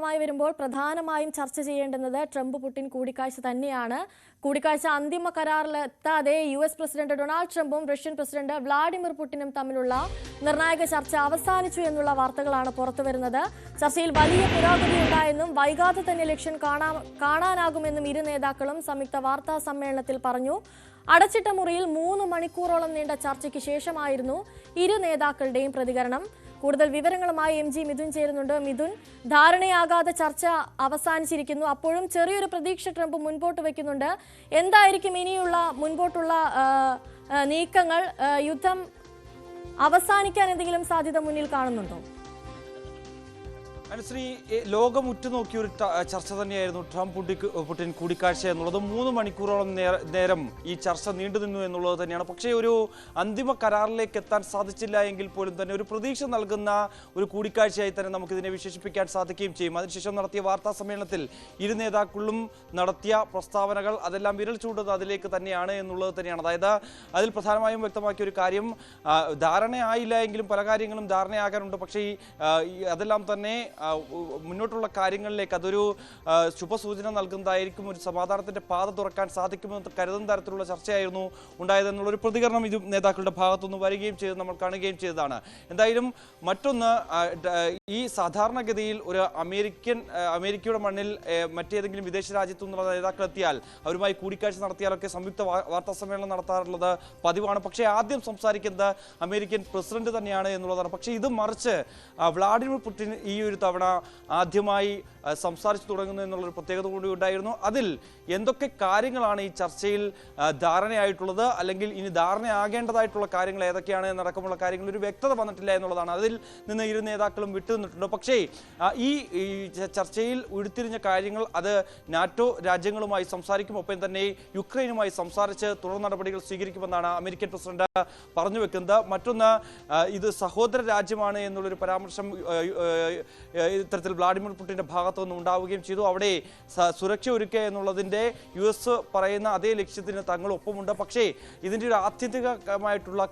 ഭാഗമായി വരുമ്പോൾ പ്രധാനമായും ചർച്ച ചെയ്യേണ്ടുന്നത് ട്രംപ് പുടിൻ കൂടിക്കാഴ്ച തന്നെയാണ്. കൂടിക്കാഴ്ച അന്തിമ കരാറിലെത്താതെ US പ്രസിഡന്റ് ഡൊണാൾഡ് ട്രംപും റഷ്യൻ പ്രസിഡന്റ് വ്ളാഡിമിർ പുടിനും തമ്മിലുള്ള നിർണായക ചർച്ച അവസാനിച്ചു എന്നുള്ള വാർത്തകളാണ് പുറത്തുവരുന്നത്. ചർച്ചയിൽ വലിയ പുരോഗതി ഉണ്ടായെന്നും വൈകാതെ തന്നെ ലക്ഷ്യം കാണാനാകുമെന്നും ഇരു നേതാക്കളും സംയുക്ത വാർത്താ സമ്മേളനത്തിൽ പറഞ്ഞു. അടച്ചിട്ട മുറിയിൽ 3 മണിക്കൂറോളം നീണ്ട ചർച്ചയ്ക്ക് ശേഷമായിരുന്നു ഇരു നേതാക്കളുടെയും പ്രതികരണം. കൂടുതൽ വിവരങ്ങളുമായി MG മിഥുൻ ചേരുന്നുണ്ട്. മിഥുൻ, ധാരണയാകാതെ ചർച്ച അവസാനിച്ചിരിക്കുന്നു. അപ്പോഴും ചെറിയൊരു പ്രതീക്ഷ ട്രംപ് മുൻപോട്ട് വയ്ക്കുന്നുണ്ട്. എന്തായിരിക്കും ഇനിയുള്ള മുൻപോട്ടുള്ള നീക്കങ്ങൾ? യുദ്ധം അവസാനിക്കാൻ എന്തെങ്കിലും സാധ്യത മുന്നിൽ കാണുന്നുണ്ടോ? അനുശ്രീ, ലോകം ഉറ്റുനോക്കിയ ഒരു ചർച്ച തന്നെയായിരുന്നു ട്രംപ് പുടിൻ കൂടിക്കാഴ്ച എന്നുള്ളത്. 3 മണിക്കൂറോളം നേരം ഈ ചർച്ച നീണ്ടുനിന്നു എന്നുള്ളത് തന്നെയാണ്. പക്ഷേ ഒരു അന്തിമ കരാറിലേക്ക് എത്താൻ സാധിച്ചില്ല എങ്കിൽ പോലും തന്നെ ഒരു പ്രതീക്ഷ നൽകുന്ന ഒരു കൂടിക്കാഴ്ചയായി തന്നെ നമുക്കിതിനെ വിശേഷിപ്പിക്കാൻ സാധിക്കുകയും ചെയ്യും. അതിനുശേഷം നടത്തിയ വാർത്താ സമ്മേളനത്തിൽ ഇരു നേതാക്കളും നടത്തിയ പ്രസ്താവനകൾ അതെല്ലാം വിരൽ ചൂണ്ടുന്നത് അതിലേക്ക് തന്നെയാണ് എന്നുള്ളത് തന്നെയാണ്. അതായത് അതിൽ പ്രധാനമായും വ്യക്തമാക്കിയ ഒരു കാര്യം, ധാരണയായില്ല എങ്കിലും പല കാര്യങ്ങളും ധാരണയാകാനുണ്ട്. പക്ഷേ അതെല്ലാം തന്നെ മുന്നോട്ടുള്ള കാര്യങ്ങളിലേക്ക് അതൊരു ശുഭസൂചന നൽകുന്നതായിരിക്കും, ഒരു സമാധാനത്തിന്റെ പാത തുറക്കാൻ സാധിക്കുമെന്ന് കരുതുന്ന തരത്തിലുള്ള ചർച്ചയായിരുന്നു ഉണ്ടായതെന്നുള്ളൊരു പ്രതികരണം ഇത് നേതാക്കളുടെ ഭാഗത്തുനിന്ന് വരികയും ചെയ്ത് നമ്മൾ കാണുകയും ചെയ്തതാണ്. എന്തായാലും മറ്റൊന്ന്, ഈ സാധാരണഗതിയിൽ ഒരു അമേരിക്കയുടെ മണ്ണിൽ മറ്റേതെങ്കിലും വിദേശ രാജ്യത്തു നിന്നുള്ള നേതാക്കൾ എത്തിയാൽ അവരുമായി കൂടിക്കാഴ്ച നടത്തിയാലൊക്കെ സംയുക്ത വാർത്താ സമ്മേളനം നടത്താറുള്ളത് പതിവാണ്. പക്ഷേ ആദ്യം സംസാരിക്കുന്നത് അമേരിക്കൻ പ്രസിഡന്റ് തന്നെയാണ് എന്നുള്ളതാണ്. പക്ഷേ ഇത് മറിച്ച് വ്ളാഡിമിർ പുടിൻ ഈ ഒരു തവണ ആദ്യമായി സംസാരിച്ചു തുടങ്ങുന്നു എന്നുള്ളൊരു പ്രത്യേകത കൂടി ഉണ്ടായിരുന്നു. അതിൽ എന്തൊക്കെ കാര്യങ്ങളാണ് ഈ ചർച്ചയിൽ ധാരണയായിട്ടുള്ളത്, അല്ലെങ്കിൽ ഇനി ധാരണയാകേണ്ടതായിട്ടുള്ള കാര്യങ്ങൾ ഏതൊക്കെയാണ് എന്നടക്കമുള്ള കാര്യങ്ങൾ ഒരു വ്യക്തത വന്നിട്ടില്ല എന്നുള്ളതാണ്. അതിൽ നിന്ന് ഇരു നേതാക്കളും വിട്ടുനിന്നിട്ടുണ്ട്. പക്ഷേ ഈ ചർച്ചയിൽ ഉരുത്തിരിഞ്ഞ കാര്യങ്ങൾ അത് നാറ്റോ രാജ്യങ്ങളുമായി സംസാരിക്കും, ഒപ്പം തന്നെ യുക്രൈനുമായി സംസാരിച്ച് തുടർ നടപടികൾ സ്വീകരിക്കുമെന്നാണ് അമേരിക്കൻ പ്രസിഡന്റ് പറഞ്ഞു വെക്കുന്നത്. മറ്റൊന്ന്, ഇത് സഹോദര രാജ്യമാണ് എന്നുള്ളൊരു പരാമർശം ഇത്തരത്തിൽ വ്ളാഡിമിർ പുടിന്റെ ഭാഗത്തുനിന്ന് ഉണ്ടാവുകയും ചെയ്തു. അവിടെ സുരക്ഷ ഒരുക്കുക എന്നുള്ളതിന്റെ US പറയുന്ന അതേ ലക്ഷ്യത്തിന് തങ്ങളൊപ്പമുണ്ട്. പക്ഷേ ഇതിൻ്റെ ഒരു ആത്യന്തികമായിട്ടുള്ള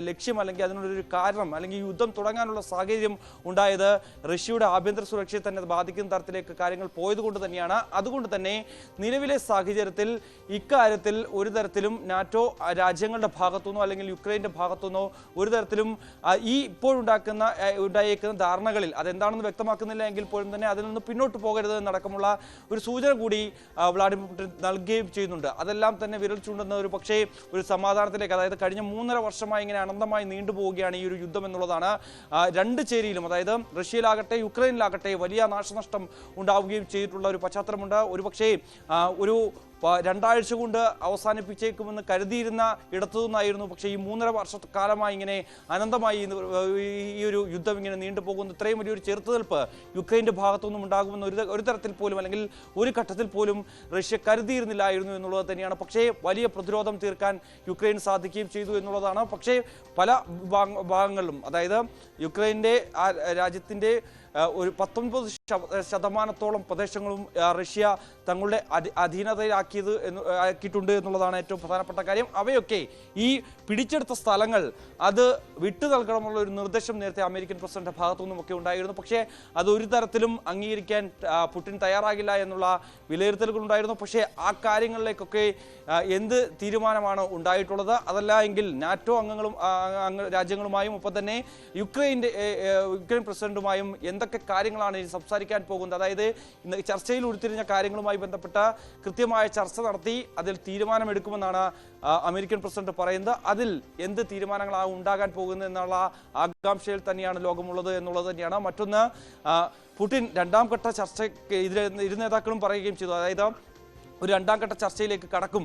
ലക്ഷ്യം, അല്ലെങ്കിൽ അതിനുള്ളൊരു കാരണം, അല്ലെങ്കിൽ യുദ്ധം തുടങ്ങാനുള്ള സാഹചര്യം ഉണ്ടായത് റഷ്യയുടെ ആഭ്യന്തര സുരക്ഷയെ തന്നെ ബാധിക്കുന്ന തരത്തിലേക്ക് കാര്യങ്ങൾ പോയതുകൊണ്ട് തന്നെയാണ്. അതുകൊണ്ട് തന്നെ നിലവിലെ സാഹചര്യത്തിൽ ഇക്കാര്യത്തിൽ ഒരു തരത്തിലും നാറ്റോ രാജ്യങ്ങളുടെ ഭാഗത്തുനിന്നോ അല്ലെങ്കിൽ യുക്രൈൻ്റെ ഭാഗത്തുനിന്നോ ഒരു തരത്തിലും ഈ ഉണ്ടായേക്കുന്ന ധാരണകളിൽ അതെന്താണെന്ന് വ്യക്തമാക്കുന്നില്ല എങ്കിൽ പോലും തന്നെ അതിൽ നിന്ന് പിന്നോട്ട് പോകരുത് എന്നടക്കമുള്ള ഒരു സൂചന കൂടി വ്ളാഡിമിർ പുടിൻ നൽകുകയും ചെയ്യുന്നുണ്ട്. അതെല്ലാം തന്നെ വിരൽ ചൂണ്ടുന്ന ഒരു പക്ഷേ ഒരു സമാധാനത്തിലേക്ക്, അതായത് കഴിഞ്ഞ 3.5 വർഷമായി ഇങ്ങനെ അനന്തമായി നീണ്ടുപോവുകയാണ് ഈ ഒരു യുദ്ധം എന്നുള്ളതാണ്. രണ്ട് ചേരിയിലും, അതായത് റഷ്യയിലാകട്ടെ യുക്രൈനിലാകട്ടെ വലിയ നാശനഷ്ടം ഉണ്ടാവുകയും ചെയ്തിട്ടുള്ള ഒരു പശ്ചാത്തലമുണ്ട്. ഒരുപക്ഷേ ഒരു 2 ആഴ്ച കൊണ്ട് അവസാനിപ്പിച്ചേക്കുമെന്ന് കരുതിയിരുന്ന ഇടത്തു നിന്നായിരുന്നു. പക്ഷേ ഈ 3.5 വർഷക്കാലമായി ഇങ്ങനെ അനന്തമായി ഈ ഒരു യുദ്ധം ഇങ്ങനെ നീണ്ടുപോകുന്നു. ഇത്രയും വലിയൊരു ചെറുത്തുനിൽപ്പ് യുക്രൈൻ്റെ ഭാഗത്തുനിന്നും ഉണ്ടാകുമെന്ന് ഒരു തരത്തിൽ പോലും, അല്ലെങ്കിൽ ഒരു ഘട്ടത്തിൽ പോലും റഷ്യ കരുതിയിരുന്നില്ലായിരുന്നു എന്നുള്ളത് തന്നെയാണ്. പക്ഷേ വലിയ പ്രതിരോധം തീർക്കാൻ യുക്രൈന് സാധിക്കുകയും ചെയ്തു എന്നുള്ളതാണ്. പക്ഷേ പല ഭാഗങ്ങളിലും, അതായത് യുക്രൈൻ്റെ രാജ്യത്തിൻ്റെ ഒരു 19% പ്രദേശങ്ങളും റഷ്യ തങ്ങളുടെ അധീനതയിലാക്കിയിട്ടുണ്ട് എന്നുള്ളതാണ് ഏറ്റവും പ്രധാനപ്പെട്ട കാര്യം. അവയൊക്കെ ഈ പിടിച്ചെടുത്ത സ്ഥലങ്ങൾ അത് വിട്ടു നൽകണമെന്നുള്ള ഒരു നിർദ്ദേശം നേരത്തെ അമേരിക്കൻ പ്രസിഡന്റ് ഭാഗത്തു നിന്നുമൊക്കെ ഉണ്ടായിരുന്നു. പക്ഷേ അത് ഒരു തരത്തിലും അംഗീകരിക്കാൻ പുടിൻ തയ്യാറാകില്ല എന്നുള്ള വിലയിരുത്തലുകൾ ഉണ്ടായിരുന്നു. പക്ഷേ ആ കാര്യങ്ങളിലേക്കൊക്കെ എന്ത് തീരുമാനമാണ് അതല്ല എങ്കിൽ നാറ്റോ രാജ്യങ്ങളുമായും ഒപ്പം തന്നെ യുക്രൈൻ പ്രസിഡന്റുമായും എന്തൊക്കെ കാര്യങ്ങളാണ് ഇനി സംസാരിക്കാൻ പോകുന്നത്, അതായത് ഇന്ന് ചർച്ചയിൽ ഉരുത്തിരിഞ്ഞ കാര്യങ്ങളുമായി ബന്ധപ്പെട്ട കൃത്യമായ ചർച്ച നടത്തി അതിൽ തീരുമാനമെടുക്കുമെന്നാണ് അമേരിക്കൻ പ്രസിഡന്റ് പറയുന്നത്. അതിൽ എന്ത് തീരുമാനങ്ങളാണ് ഉണ്ടാകാൻ പോകുന്നത് എന്നുള്ള ആകാംക്ഷയിൽ തന്നെയാണ് ലോകമുള്ളത് എന്നുള്ളത് തന്നെയാണ്. മറ്റൊന്ന്, പുടിൻ 2ാം ഘട്ട ചർച്ചയ്ക്ക് ഇരു നേതാക്കളും പറയുകയും ചെയ്തു, അതായത് ഒരു 2ാം ഘട്ട ചർച്ചയിലേക്ക് കടക്കും,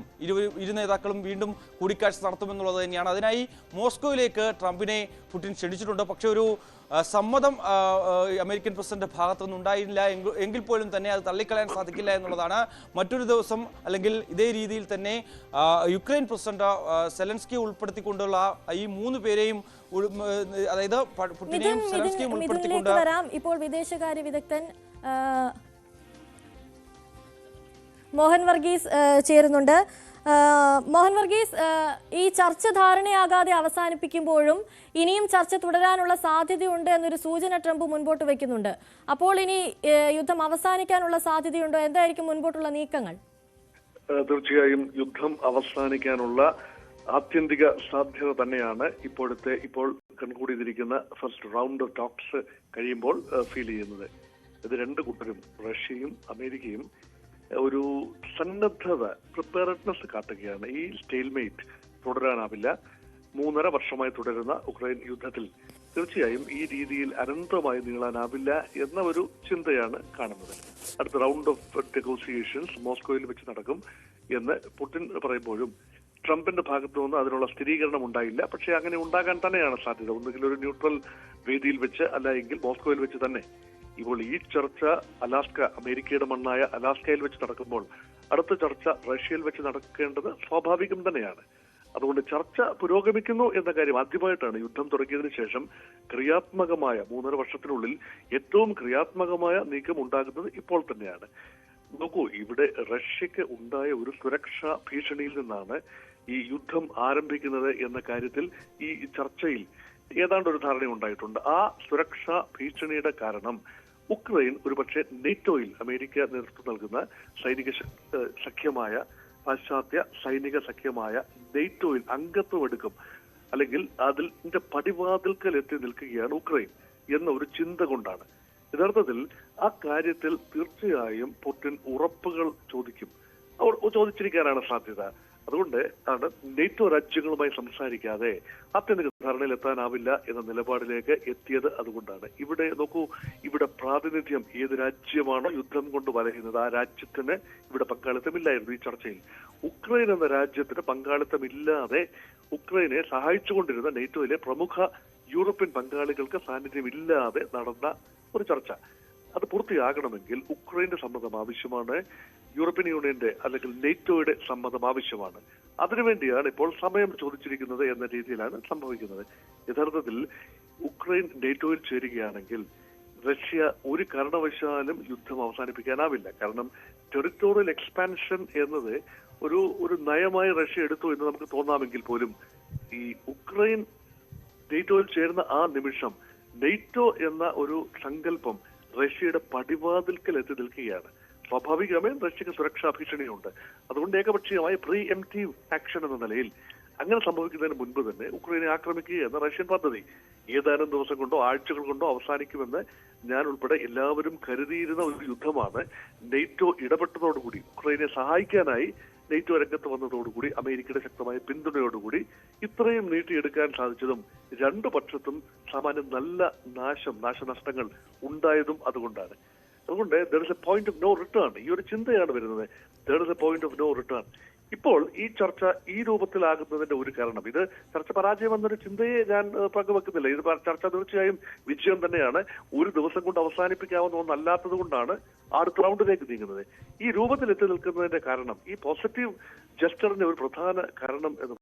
ഇരു നേതാക്കളും വീണ്ടും കൂടിക്കാഴ്ച നടത്തുമെന്നുള്ളത് തന്നെയാണ്. അതിനായി മോസ്കോയിലേക്ക് ട്രംപിനെ പുടിൻ ക്ഷണിച്ചിട്ടുണ്ട്. പക്ഷേ ഒരു സമ്മതം അമേരിക്കൻ പ്രസിഡന്റ് ഭാഗത്തുനിന്ന് ഉണ്ടായില്ല എങ്കിൽ പോലും തന്നെ അത് തള്ളിക്കളയാൻ സാധിക്കില്ല എന്നുള്ളതാണ്. മറ്റൊരു ദിവസം അല്ലെങ്കിൽ ഇതേ രീതിയിൽ തന്നെ യുക്രൈൻ പ്രസിഡന്റ് സെലൻസ്കിയെ ഉൾപ്പെടുത്തിക്കൊണ്ടുള്ള ഈ 3 പേരെയും, അതായത് പുടിനെയും സെലൻസ്കിയും ഉൾപ്പെടുത്തിക്കൊണ്ട് ഇപ്പോൾ വിദേശകാര്യ വിദഗ്ധൻ മോഹൻ വർഗീസ് ചേരുന്നുണ്ട്. മോഹൻ വർഗീസ്, ഈ ചർച്ച ധാരണയാകാതെ അവസാനിപ്പിക്കുമ്പോഴും ഇനിയും ചർച്ച തുടരാനുള്ള സാധ്യതയുണ്ട് എന്നൊരു സൂചന ട്രംപ് മുൻപോട്ട് വയ്ക്കുന്നുണ്ട്. അപ്പോൾ ഇനി യുദ്ധം അവസാനിക്കാനുള്ള സാധ്യതയുണ്ടോ? എന്തായിരിക്കും മുൻപോട്ടുള്ള നീക്കങ്ങൾ? തീർച്ചയായും യുദ്ധം അവസാനിക്കാനുള്ള ആത്യന്തിക സാധ്യത തന്നെയാണ് ഇപ്പോൾ കൺകൂടിയിരിക്കുന്ന ഫസ്റ്റ് റൗണ്ട് ഓഫ് ടോക്സ് കഴിയുമ്പോൾ ഫീൽ ചെയ്യുന്നത്. ഇത് രണ്ട് കൂട്ടരും, റഷ്യയും അമേരിക്കയും, ഒരു സന്നദ്ധത, പ്രിപ്പയർഡ്നെസ് കാട്ടുകയാണ്. ഈ സ്റ്റെയിൽമേറ്റ് തുടരാനാവില്ല. 3.5 വർഷമായി തുടരുന്ന ഉക്രൈൻ യുദ്ധത്തിൽ തീർച്ചയായും ഈ രീതിയിൽ അനന്തമായി നീളാനാവില്ല എന്ന ഒരു ചിന്തയാണ് കാണുന്നത്. അടുത്ത റൗണ്ട് ഓഫ് നെഗോസിയേഷൻസ് മോസ്കോയിൽ വെച്ച് നടക്കും എന്ന് പുടിൻ പറയുമ്പോഴും ട്രംപിന്റെ ഭാഗത്തു നിന്ന് അതിനുള്ള സ്ഥിരീകരണം ഉണ്ടായില്ല. പക്ഷേ അങ്ങനെ ഉണ്ടാകാൻ തന്നെയാണ് സാധ്യത. ഒന്നുകിൽ ഒരു ന്യൂട്രൽ വേദിയിൽ വെച്ച്, അല്ല എങ്കിൽ മോസ്കോയിൽ വെച്ച് തന്നെ. ഇപ്പോൾ ഈ ചർച്ച അമേരിക്കയുടെ മണ്ണായ അലാസ്കയിൽ വെച്ച് നടക്കുമ്പോൾ അടുത്ത ചർച്ച റഷ്യയിൽ വെച്ച് നടക്കേണ്ടത് സ്വാഭാവികം തന്നെയാണ്. അതുകൊണ്ട് ചർച്ച പുരോഗമിക്കുന്നു എന്ന കാര്യം ആദ്യമായിട്ടാണ് യുദ്ധം തുടങ്ങിയതിനു ശേഷം ക്രിയാത്മകമായ 3.5 വർഷത്തിനുള്ളിൽ ഏറ്റവും ക്രിയാത്മകമായ നീക്കം ഉണ്ടാകുന്നത് ഇപ്പോൾ തന്നെയാണ്. നോക്കൂ, ഇവിടെ റഷ്യക്ക് ഉണ്ടായ ഒരു സുരക്ഷാ ഭീഷണിയിൽ നിന്നാണ് ഈ യുദ്ധം ആരംഭിക്കുന്നത് എന്ന കാര്യത്തിൽ ഈ ചർച്ചയിൽ ഏതാണ്ട് ഒരു ധാരണ ഉണ്ടായിട്ടുണ്ട്. ആ സുരക്ഷാ ഭീഷണിയുടെ കാരണം ഉക്രൈൻ ഒരുപക്ഷെ നെറ്റോയിൽ അമേരിക്ക നേതൃത്വം നൽകുന്ന സൈനിക സഖ്യമായ പാശ്ചാത്യ സൈനിക സഖ്യമായ നെറ്റോയിൽ അംഗത്വം എടുക്കും, അല്ലെങ്കിൽ അതിന്റെ പടിവാതിൽക്കൽ എത്തി നിൽക്കുകയാണ് ഉക്രൈൻ എന്ന ഒരു ചിന്ത കൊണ്ടാണ്. യഥാർത്ഥത്തിൽ ആ കാര്യത്തിൽ തീർച്ചയായും പുടിൻ ഉറപ്പുകൾ ചോദിച്ചിരിക്കാനാണ് സാധ്യത. അതുകൊണ്ട് ആണ് നെറ്റോ രാജ്യങ്ങളുമായി സംസാരിക്കാതെ ആത്യന്തിക ധാരണയിൽ എത്താനാവില്ല എന്ന നിലപാടിലേക്ക് എത്തിയത്. അതുകൊണ്ടാണ് ഇവിടെ നോക്കൂ, ഇവിടെ പ്രാതിനിധ്യം ഏത് രാജ്യമാണോ യുദ്ധം കൊണ്ട് വലയുന്നത് ആ രാജ്യത്തിന് ഇവിടെ പങ്കാളിത്തമില്ലായിരുന്നു. ഈ ചർച്ചയിൽ ഉക്രൈൻ എന്ന രാജ്യത്തിന് പങ്കാളിത്തമില്ലാതെ ഉക്രൈനെ സഹായിച്ചുകൊണ്ടിരുന്ന നെറ്റോയിലെ പ്രമുഖ യൂറോപ്യൻ പങ്കാളികൾക്ക് സാന്നിധ്യമില്ലാതെ നടന്ന ഒരു ചർച്ച. അത് പൂർത്തിയാകണമെങ്കിൽ ഉക്രൈന്റെ സമ്മതം ആവശ്യമാണ്, യൂറോപ്യൻ യൂണിയന്റെ അല്ലെങ്കിൽ നെറ്റോയുടെ സമ്മതം ആവശ്യമാണ്. അതിനുവേണ്ടിയാണ് ഇപ്പോൾ സമയം ചോദിച്ചിരിക്കുന്നത് എന്ന രീതിയിലാണ് സംഭവിക്കുന്നത്. യഥാർത്ഥത്തിൽ ഉക്രൈൻ നെറ്റോയിൽ ചേരുകയാണെങ്കിൽ റഷ്യ ഒരു കാരണവശാലും യുദ്ധം അവസാനിപ്പിക്കാനാവില്ല. കാരണം ടെറിട്ടോറിയൽ എക്സ്പാൻഷൻ എന്നത് ഒരു നയമായി റഷ്യ എടുത്തു എന്ന് നമുക്ക് തോന്നാമെങ്കിൽ പോലും ഈ ഉക്രൈൻ നെറ്റോയിൽ ചേരുന്ന ആ നിമിഷം നെറ്റോ എന്ന ഒരു സങ്കല്പം റഷ്യയുടെ പടിവാതിൽക്കൽ എത്തി നിൽക്കുകയാണ്. സ്വാഭാവികമായും റഷ്യക്ക് സുരക്ഷാ ഭീഷണിയുണ്ട്. അതുകൊണ്ട് ഏകപക്ഷീയമായ പ്രീ എംപ്റ്റീവ് ആക്ഷൻ എന്ന നിലയിൽ അങ്ങനെ സംഭവിക്കുന്നതിന് മുൻപ് തന്നെ ഉക്രൈനെ ആക്രമിക്കുക എന്ന റഷ്യൻ പദ്ധതി ഏതാനും ദിവസം കൊണ്ടോ ആഴ്ചകൾ കൊണ്ടോ അവസാനിക്കുമെന്ന് ഞാൻ ഉൾപ്പെടെ എല്ലാവരും കരുതിയിരുന്ന ഒരു യുദ്ധമാണ്. നെറ്റോ ഇടപെട്ടതോടുകൂടി, ഉക്രൈനെ സഹായിക്കാനായി നെറ്റോ രംഗത്ത് വന്നതോടുകൂടി, അമേരിക്കയുടെ ശക്തമായ പിന്തുണയോടുകൂടി ഇത്രയും നീട്ടിയെടുക്കാൻ സാധിച്ചതും രണ്ടു പക്ഷത്തും സാമാന്യം നല്ല നാശനഷ്ടങ്ങൾ ഉണ്ടായതും അതുകൊണ്ടാണ്. അതുകൊണ്ട് there is a point of no return. ഈ ഒരു ചിന്തയാണ് വരുന്നത്. there is a point of no return. ഇപ്പോൾ ഈ ചർച്ച ഈ രൂപത്തിലാകുന്നതിന്റെ ഒരു കാരണം, ഇത് ചർച്ച പരാജയം എന്നൊരു ചിന്തയെ ഞാൻ പങ്കുവെക്കുന്നില്ല. ഇത് ചർച്ച തീർച്ചയായും വിജയം തന്നെയാണ്. ഒരു ദിവസം കൊണ്ട് അവസാനിപ്പിക്കാവുന്ന ഒന്നല്ലാത്തത് കൊണ്ടാണ് അടുത്ത റൗണ്ടിലേക്ക് നീങ്ങുന്നത്. ഈ രൂപത്തിൽ എത്തി നിൽക്കുന്നതിന്റെ കാരണം, ഈ പോസിറ്റീവ് ജസ്റ്ററിന്റെ ഒരു പ്രധാന കാരണം എന്ന്